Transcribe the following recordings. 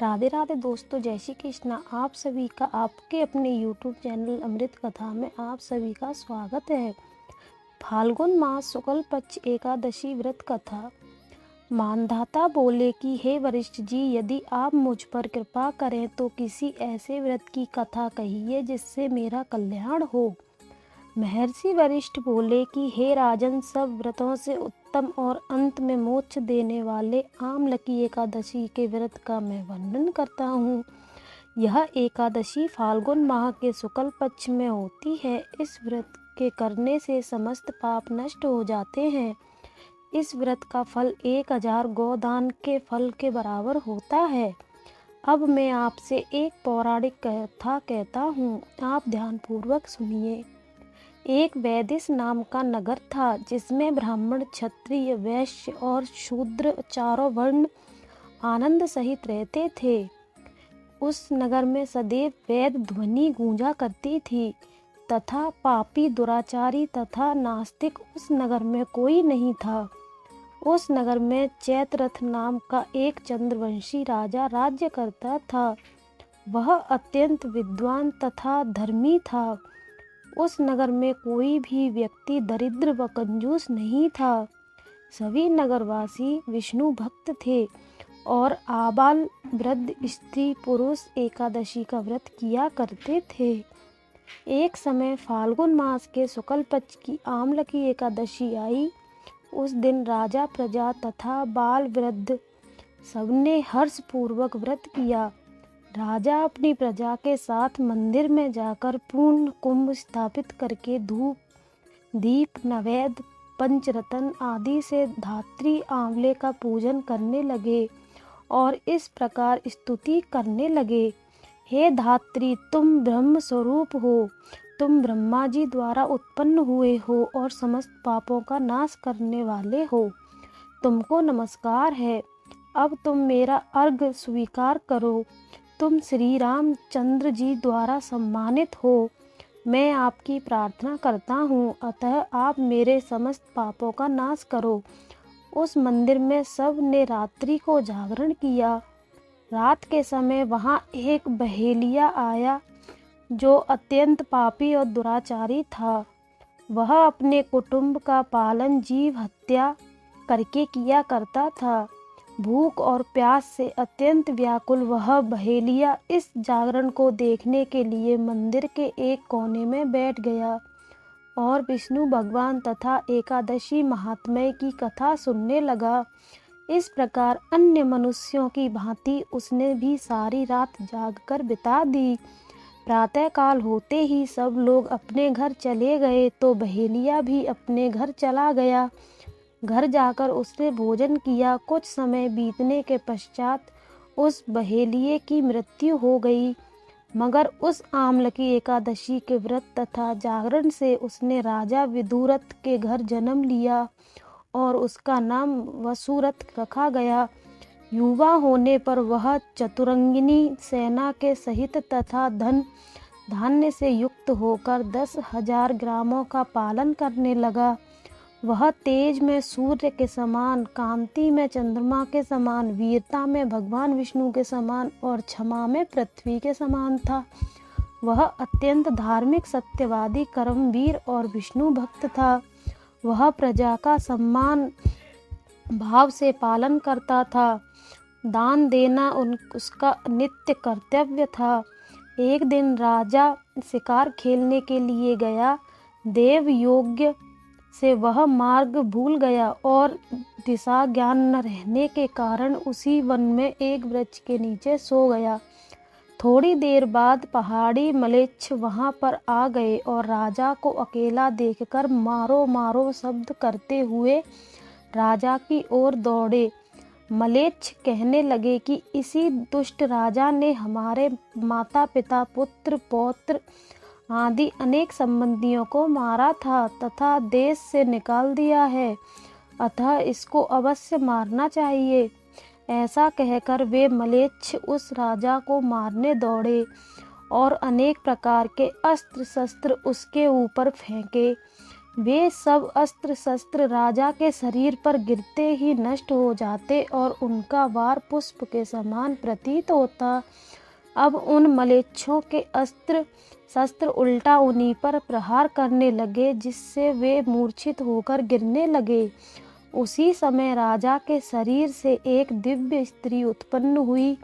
राधे राधे दोस्तों, जय श्री कृष्णा। आप सभी का आपके अपने YouTube चैनल अमृत कथा में आप सभी का स्वागत है। फाल्गुन मास शुक्ल पक्ष एकादशी व्रत कथा। मानधाता बोले कि हे वरिष्ठ जी, यदि आप मुझ पर कृपा करें तो किसी ऐसे व्रत की कथा कहिए जिससे मेरा कल्याण हो। महर्षि वरिष्ठ बोले कि हे राजन, सब व्रतों से उत्तम और अंत में मोक्ष देने वाले आमलकी एकादशी के व्रत का मैं वर्णन करता हूँ। यह एकादशी फाल्गुन माह के शुक्ल पक्ष में होती है। इस व्रत के करने से समस्त पाप नष्ट हो जाते हैं। इस व्रत का फल 1000 गोदान के फल के बराबर होता है। अब मैं आपसे एक पौराणिक कथा कहता हूँ, आप ध्यानपूर्वक सुनिए। एक वैदिश नाम का नगर था जिसमें ब्राह्मण, क्षत्रिय, वैश्य और शूद्र चारों वर्ण आनंद सहित रहते थे। उस नगर में सदैव वेद ध्वनि गूंजा करती थी तथा पापी, दुराचारी तथा नास्तिक उस नगर में कोई नहीं था। उस नगर में चैत्ररथ नाम का एक चंद्रवंशी राजा राज्य करता था। वह अत्यंत विद्वान तथा धर्मी था। उस नगर में कोई भी व्यक्ति दरिद्र व कंजूस नहीं था। सभी नगरवासी विष्णु भक्त थे और आबाल वृद्ध, स्त्री पुरुष एकादशी का व्रत किया करते थे। एक समय फाल्गुन मास के शुक्ल पक्ष की आमलकी एकादशी आई। उस दिन राजा, प्रजा तथा बाल वृद्ध सबने हर्षपूर्वक व्रत किया। राजा अपनी प्रजा के साथ मंदिर में जाकर पूर्ण कुंभ स्थापित करके धूप, दीप, नैवेद्य, पंचरत्न आदि से धात्री आंवले का पूजन करने लगे और इस प्रकार स्तुति करने लगे। हे धात्री, तुम ब्रह्म स्वरूप हो। तुम ब्रह्मा जी द्वारा उत्पन्न हुए हो और समस्त पापों का नाश करने वाले हो। तुमको नमस्कार है। अब तुम मेरा अर्घ्य स्वीकार करो। तुम श्री रामचंद्र जी द्वारा सम्मानित हो। मैं आपकी प्रार्थना करता हूँ, अतः आप मेरे समस्त पापों का नाश करो। उस मंदिर में सब ने रात्रि को जागरण किया। रात के समय वहाँ एक बहेलिया आया जो अत्यंत पापी और दुराचारी था। वह अपने कुटुंब का पालन जीव हत्या करके किया करता था। भूख और प्यास से अत्यंत व्याकुल वह बहेलिया इस जागरण को देखने के लिए मंदिर के एक कोने में बैठ गया और विष्णु भगवान तथा एकादशी महात्म्य की कथा सुनने लगा। इस प्रकार अन्य मनुष्यों की भांति उसने भी सारी रात जागकर बिता दी। प्रातःकाल होते ही सब लोग अपने घर चले गए तो बहेलिया भी अपने घर चला गया। घर जाकर उसने भोजन किया। कुछ समय बीतने के पश्चात उस बहेलिये की मृत्यु हो गई। मगर उस आमलकी एकादशी के व्रत तथा जागरण से उसने राजा विदुरथ के घर जन्म लिया और उसका नाम वसुरथ रखा गया। युवा होने पर वह चतुरंगिनी सेना के सहित तथा धन धान्य से युक्त होकर 10,000 ग्रामों का पालन करने लगा। वह तेज में सूर्य के समान, कांति में चंद्रमा के समान, वीरता में भगवान विष्णु के समान और क्षमा में पृथ्वी के समान था। वह अत्यंत धार्मिक, सत्यवादी, कर्मवीर और विष्णु भक्त था। वह प्रजा का सम्मान भाव से पालन करता था। दान देना उसका नित्य कर्तव्य था। एक दिन राजा शिकार खेलने के लिए गया। देव योग्य से वह मार्ग भूल गया और दिशा ज्ञान न रहने के कारण उसी वन में एक वृक्ष के नीचे सो गया। थोड़ी देर बाद पहाड़ी मलेच्छ वहां पर आ गए और राजा को अकेला देखकर मारो मारो शब्द करते हुए राजा की ओर दौड़े। मलेच्छ कहने लगे कि इसी दुष्ट राजा ने हमारे माता पिता, पुत्र, पौत्र आदि अनेक संबंधियों को मारा था तथा देश से निकाल दिया है, अतः इसको अवश्य मारना चाहिए। ऐसा कहकर वे मलेच्छ उस राजा को मारने दौड़े और अनेक प्रकार के अस्त्र शस्त्र उसके ऊपर फेंके। वे सब अस्त्र शस्त्र राजा के शरीर पर गिरते ही नष्ट हो जाते और उनका वार पुष्प के समान प्रतीत होता। अब उन मलेच्छों के अस्त्र शस्त्र उल्टा उन्हीं पर प्रहार करने लगे, जिससे वे मूर्छित होकर गिरने लगे। उसी समय राजा के शरीर से एक दिव्य स्त्री उत्पन्न हुई।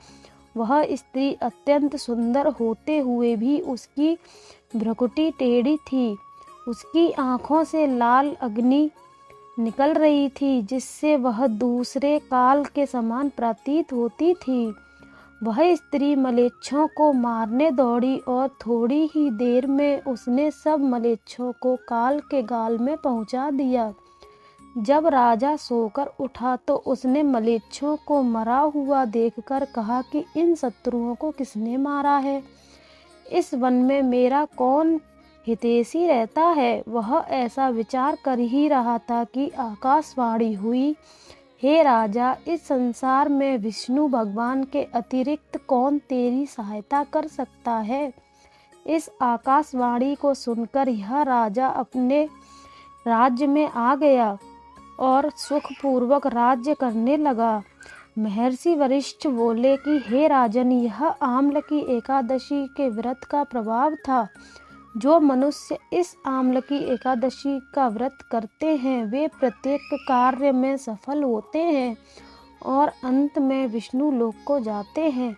वह स्त्री अत्यंत सुंदर होते हुए भी उसकी भ्रुकुटी टेढ़ी थी। उसकी आँखों से लाल अग्नि निकल रही थी, जिससे वह दूसरे काल के समान प्रतीत होती थी। वह स्त्री मलेच्छों को मारने दौड़ी और थोड़ी ही देर में उसने सब मलेच्छों को काल के गाल में पहुंचा दिया। जब राजा सोकर उठा तो उसने मलेच्छों को मरा हुआ देखकर कहा कि इन शत्रुओं को किसने मारा है? इस वन में मेरा कौन हितैषी रहता है? वह ऐसा विचार कर ही रहा था कि आकाशवाणी हुई, हे राजा, इस संसार में विष्णु भगवान के अतिरिक्त कौन तेरी सहायता कर सकता है? इस आकाशवाणी को सुनकर यह राजा अपने राज्य में आ गया और सुखपूर्वक राज्य करने लगा। महर्षि वशिष्ठ बोले कि हे राजन, यह आम्ल की एकादशी के व्रत का प्रभाव था। जो मनुष्य इस आम्ल की एकादशी का व्रत करते हैं वे प्रत्येक कार्य में सफल होते हैं और अंत में विष्णु लोक को जाते हैं।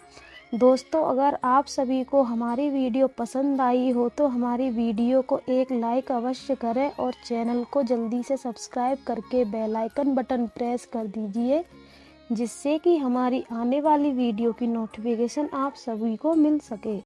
दोस्तों, अगर आप सभी को हमारी वीडियो पसंद आई हो तो हमारी वीडियो को एक लाइक अवश्य करें और चैनल को जल्दी से सब्सक्राइब करके बेल आइकन बटन प्रेस कर दीजिए, जिससे कि हमारी आने वाली वीडियो की नोटिफिकेशन आप सभी को मिल सके।